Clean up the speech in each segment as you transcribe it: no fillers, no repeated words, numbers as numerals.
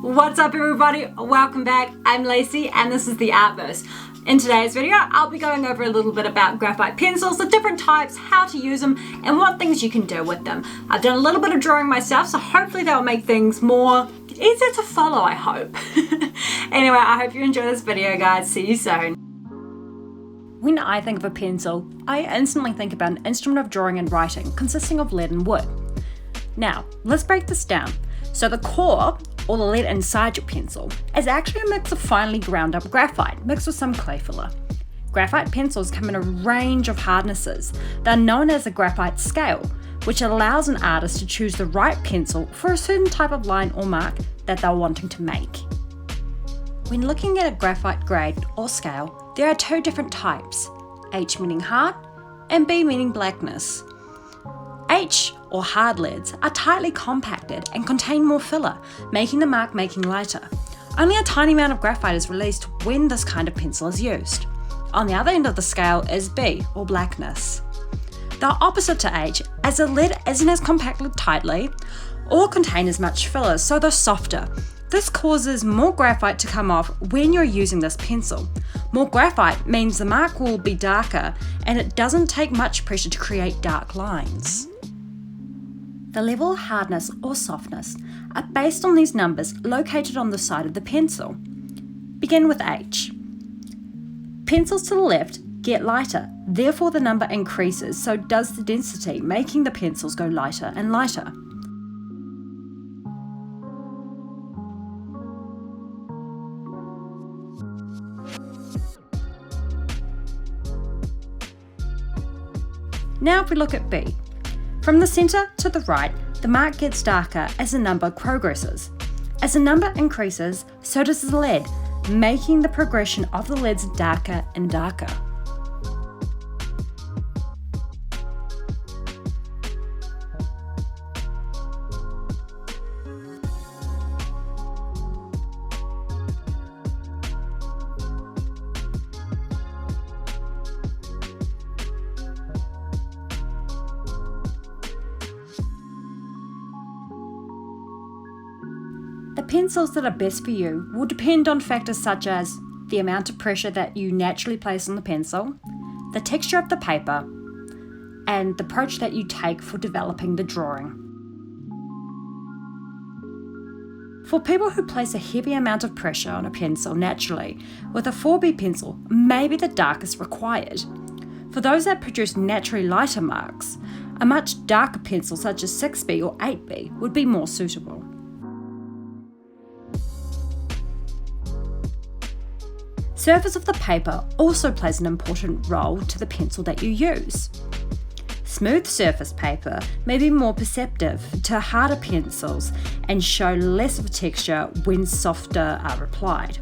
What's up everybody? Welcome back. I'm Lacey and this is the Artverse. In today's video, I'll be going over a little bit about graphite pencils, the different types, how to use them, and what things you can do with them. I've done a little bit of drawing myself, so hopefully that'll make things more easier to follow, I hope. Anyway, I hope you enjoy this video, guys. See you soon. When I think of a pencil, I instantly think about an instrument of drawing and writing consisting of lead and wood. Now, let's break this down. So the core, or the lead inside your pencil, is actually a mix of finely ground up graphite mixed with some clay filler. Graphite pencils come in a range of hardnesses. They're known as a graphite scale, which allows an artist to choose the right pencil for a certain type of line or mark that they're wanting to make. When looking at a graphite grade or scale, there are two different types, H meaning hard and B meaning blackness. H, or hard leads, are tightly compacted and contain more filler, making the mark lighter. Only a tiny amount of graphite is released when this kind of pencil is used. On the other end of the scale is B, or blackness. They're opposite to H, as the lead isn't as compacted tightly or contain as much filler, so they're softer. This causes more graphite to come off when you're using this pencil. More graphite means the mark will be darker and it doesn't take much pressure to create dark lines. The level of hardness or softness are based on these numbers located on the side of the pencil. Begin with H. Pencils to the left get lighter, therefore the number increases, so does the density, making the pencils go lighter and lighter. Now if we look at B. From the centre to the right, the mark gets darker as the number progresses. As the number increases, so does the lead, making the progression of the leads darker and darker. The pencils that are best for you will depend on factors such as the amount of pressure that you naturally place on the pencil, the texture of the paper, and the approach that you take for developing the drawing. For people who place a heavy amount of pressure on a pencil naturally, with a 4B pencil may be the darkest required. For those that produce naturally lighter marks, a much darker pencil such as 6B or 8B would be more suitable. Surface of the paper also plays an important role to the pencil that you use. Smooth surface paper may be more perceptive to harder pencils and show less of a texture when softer are applied.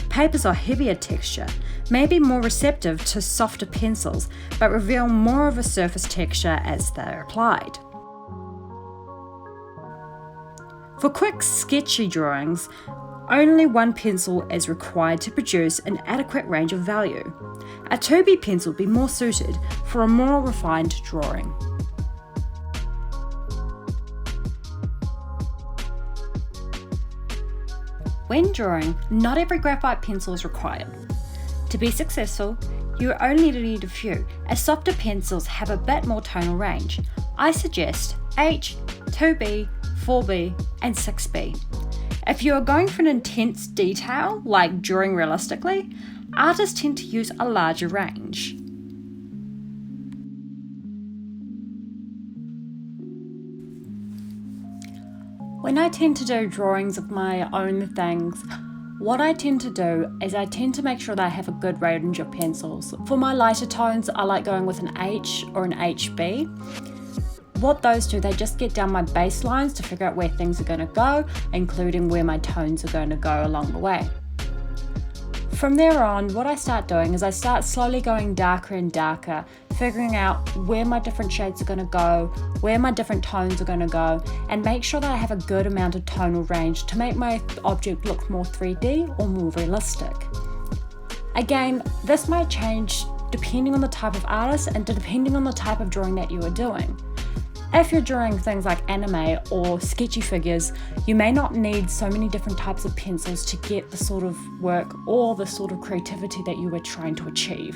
Papers of heavier texture may be more receptive to softer pencils but reveal more of a surface texture as they're applied. For quick, sketchy drawings, only one pencil is required to produce an adequate range of value. A 2B pencil would be more suited for a more refined drawing. When drawing, not every graphite pencil is required. To be successful, you only need a few, as softer pencils have a bit more tonal range. I suggest H, 2B, 4B, and 6B. If you are going for an intense detail, like drawing realistically, artists tend to use a larger range. When I tend to do drawings of my own things, what I tend to do is I tend to make sure that I have a good range of pencils. For my lighter tones, I like going with an H or an HB. What those do, they just get down my baselines to figure out where things are going to go, including where my tones are going to go along the way. From there on, what I start doing is I start slowly going darker and darker, figuring out where my different shades are going to go, where my different tones are going to go, and make sure that I have a good amount of tonal range to make my object look more 3D or more realistic. Again, this might change depending on the type of artist and depending on the type of drawing that you are doing. If you're drawing things like anime or sketchy figures, you may not need so many different types of pencils to get the sort of work or the sort of creativity that you were trying to achieve.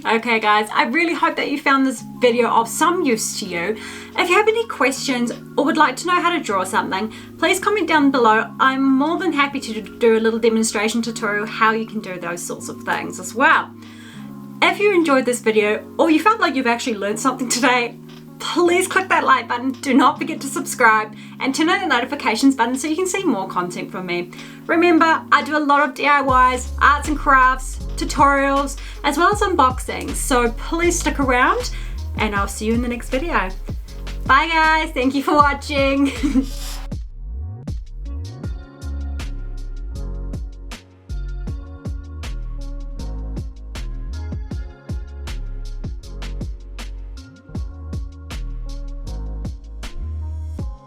Okay guys, I really hope that you found this video of some use to you. If you have any questions or would like to know how to draw something, please comment down below. I'm more than happy to do a little demonstration tutorial how you can do those sorts of things as well. If you enjoyed this video or you felt like you've actually learned something today, please click that like button. Do not forget to subscribe and turn on the notifications button so you can see more content from me. Remember, I do a lot of DIYs, arts and crafts, tutorials, as well as unboxings. So please stick around and I'll see you in the next video. Bye guys, thank you for watching.